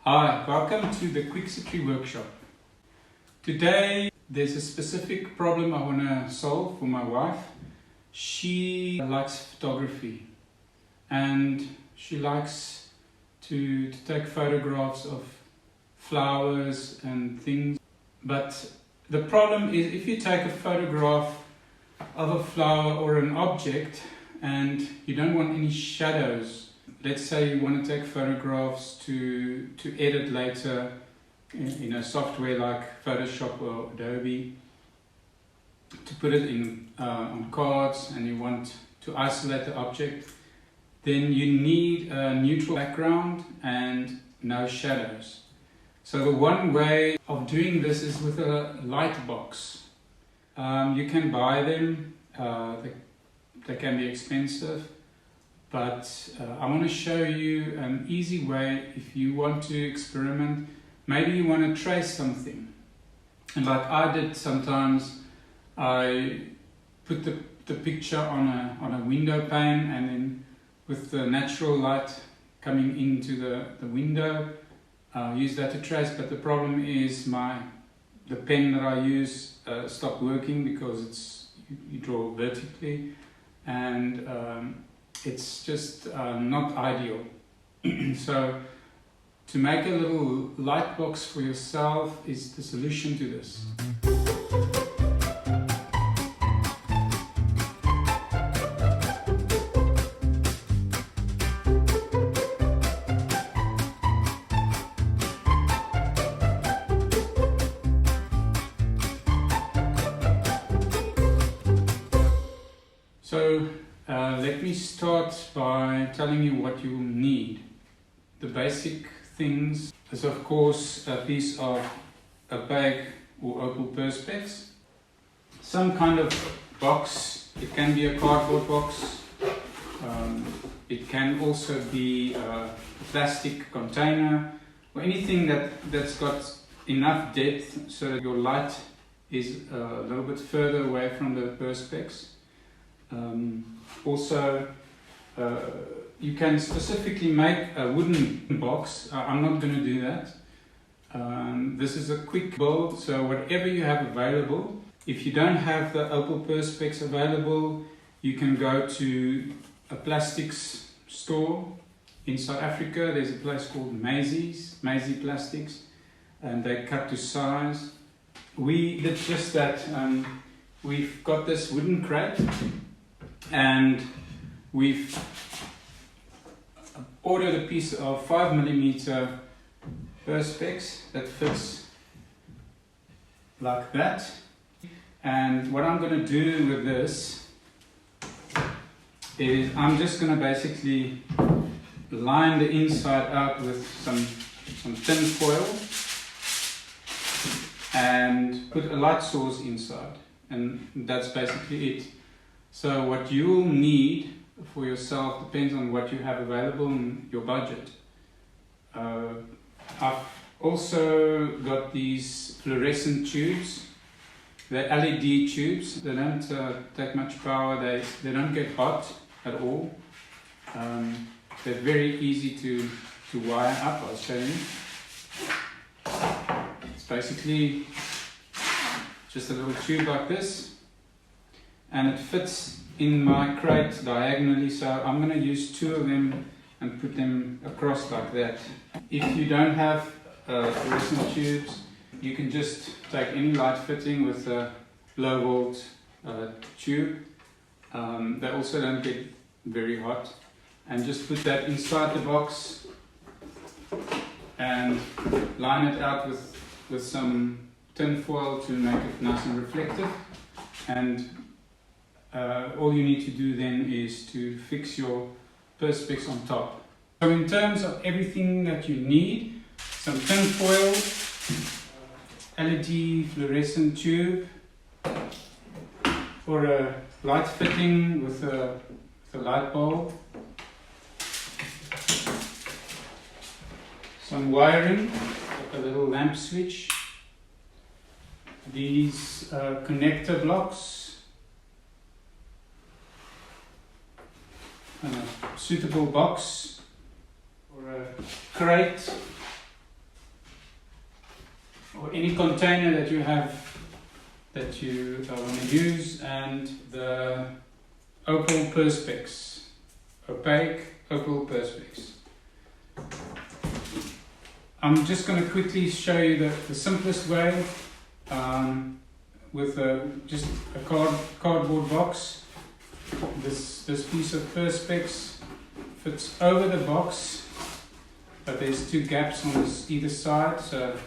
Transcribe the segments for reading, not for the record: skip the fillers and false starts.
Hi, welcome to the Quixitry workshop. Today there's a specific problem I want to solve for my wife. She likes photography and she likes to take photographs of flowers and things. But the problem is if you take a photograph of a flower or an object and you don't want any shadows. Let's say you want to take photographs to edit later in a software like Photoshop or Adobe, to put it in on cards, and you want to isolate the object, then you need a neutral background and no shadows. So the one way of doing this is with a light box. You can buy them, they can be expensive. But I want to show you an easy way if you want to experiment. Maybe you want to trace something. And like I did sometimes, I put the picture on a window pane, and then with the natural light coming into the window, use that to trace. But the problem is the pen that I use stopped working because you draw vertically, and it's just not ideal. So to make a little light box for yourself is the solution to this. So let me start by telling you what you will need. The basic things is of course a piece of opaque or opal perspex, some kind of box. It can be a cardboard box, it can also be a plastic container, or anything that's got enough depth so that your light is a little bit further away from the perspex. Also, you can specifically make a wooden box. I'm not going to do that. This is a quick build, so whatever you have available. If you don't have the opal perspex available, you can go to a plastics store. In South Africa, there's a place called Maisie Plastics, and they cut to size. We did just that. We've got this wooden crate, and we've ordered a piece of 5mm perspex that fits like that. And what I'm going to do with this is I'm just going to basically line the inside out with some tin foil and put a light source inside, and that's basically it. So what you'll need for yourself depends on what you have available and your budget. I've also got these fluorescent tubes. They're LED tubes. They don't take much power. They don't get hot at all. They're very easy to wire up. I'll show you. It's basically just a little tube like this, and it fits in my crate diagonally, so I'm going to use two of them and put them across like that. If you don't have fluorescent tubes, you can just take any light fitting with a low volt tube. They also don't get very hot, and just put that inside the box and line it out with some tin foil to make it nice and reflective. And all you need to do then is to fix your perspex on top. So in terms of everything that you need, some tin foil, LED fluorescent tube for a light fitting with a light bulb, some wiring, like a little lamp switch, these connector blocks, a suitable box or a crate or any container that you have that you want to use, and the opal perspex, opaque opal perspex. I'm just going to quickly show you the simplest way with just a cardboard box. This piece of perspex fits over the box, but there's two gaps on either side, so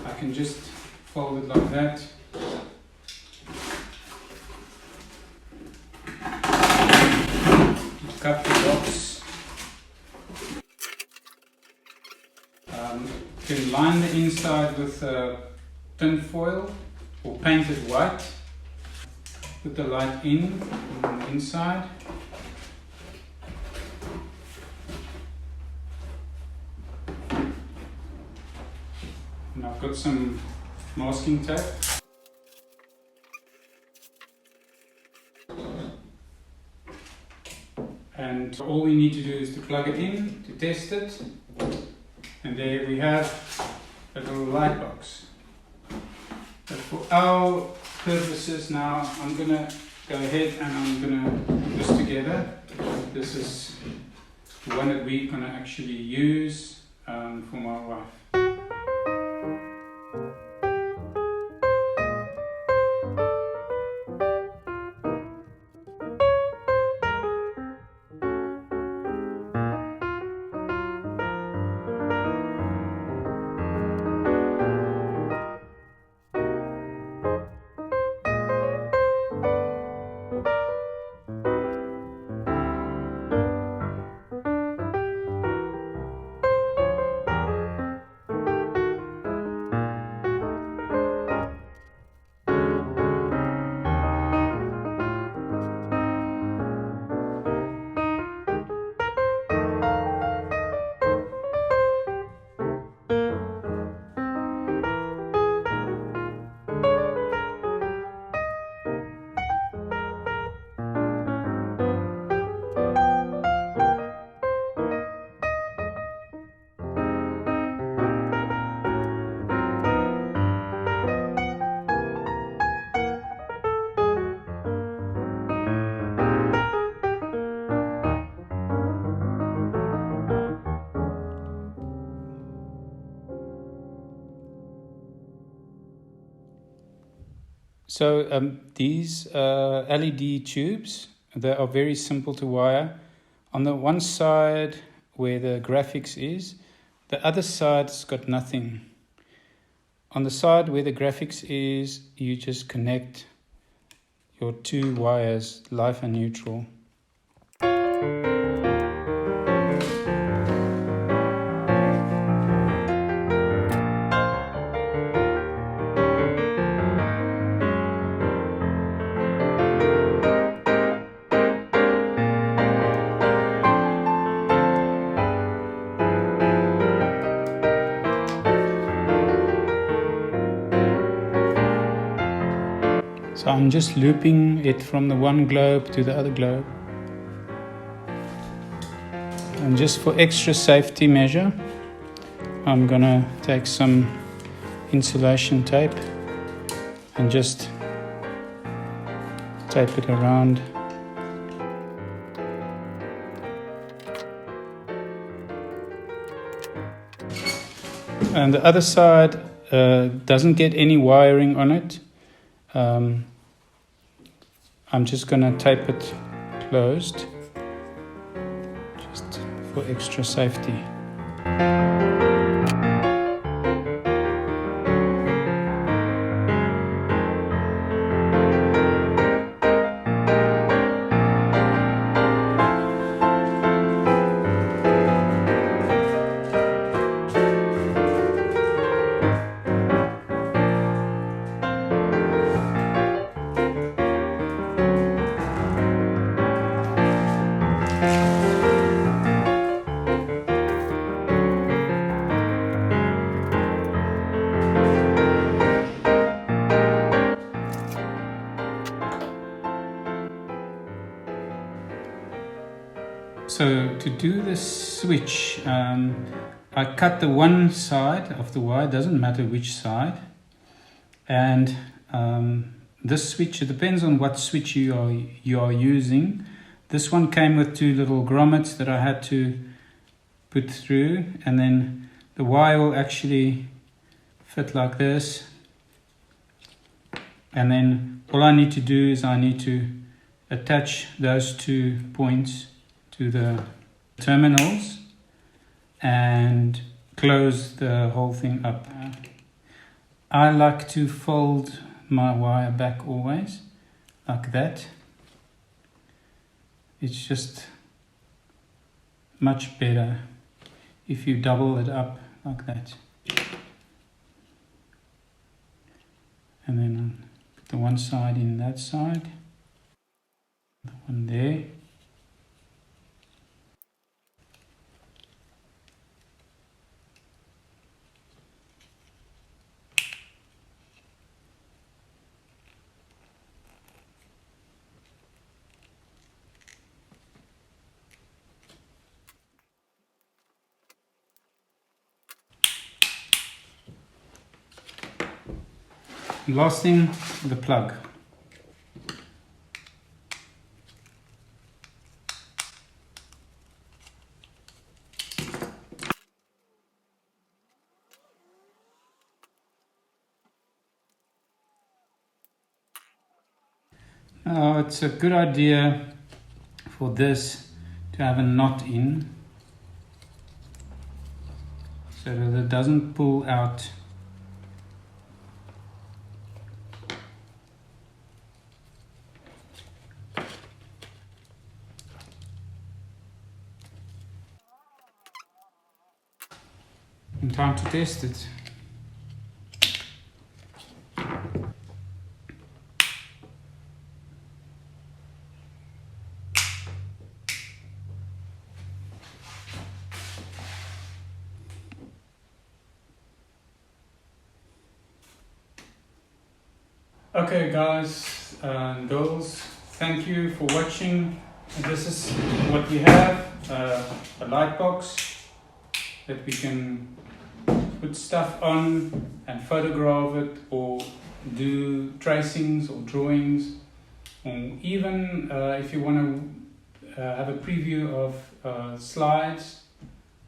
I can just fold it like that. Cut the box. You can line the inside with tin foil or paint it white. Put the light in on the inside. And I've got some masking tape. And all we need to do is to plug it in to test it. And there we have a little light box. But for our purposes now, I'm going to go ahead and I'm going to put this together. This is the one that we're going to actually use for my wife. So these LED tubes, they are very simple to wire. On the one side where the graphics is, the other side's got nothing. On the side where the graphics is, you just connect your two wires, live and neutral. So I'm just looping it from the one globe to the other globe. And just for extra safety measure, I'm gonna take some insulation tape and just tape it around. And the other side doesn't get any wiring on it. I'm just going to tape it closed, just for extra safety. So to do this switch, I cut the one side of the wire, doesn't matter which side, And this switch, it depends on what switch you are using. This one came with two little grommets that I had to put through, and then the wire will actually fit like this. And then all I need to do is I need to attach those 2 points to the terminals and close the whole thing up. I like to fold my wire back always like that. It's just much better if you double it up like that. And then put the one side in that side, the one there. Last thing, the plug. Now it's a good idea for this to have a knot in so that it doesn't pull out. And time to test it. Okay guys and girls, thank you for watching. This is what we have, a light box that we can put stuff on and photograph it, or do tracings or drawings, or even if you want to have a preview of slides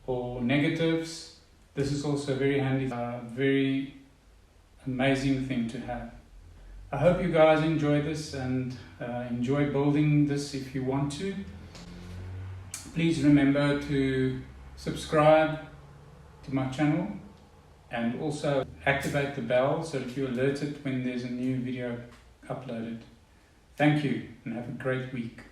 or negatives. This is also very handy, very amazing thing to have. I hope you guys enjoy this and enjoy building this if you want to. Please remember to subscribe to my channel and also activate the bell so that you're alerted when there's a new video uploaded. Thank you and have a great week.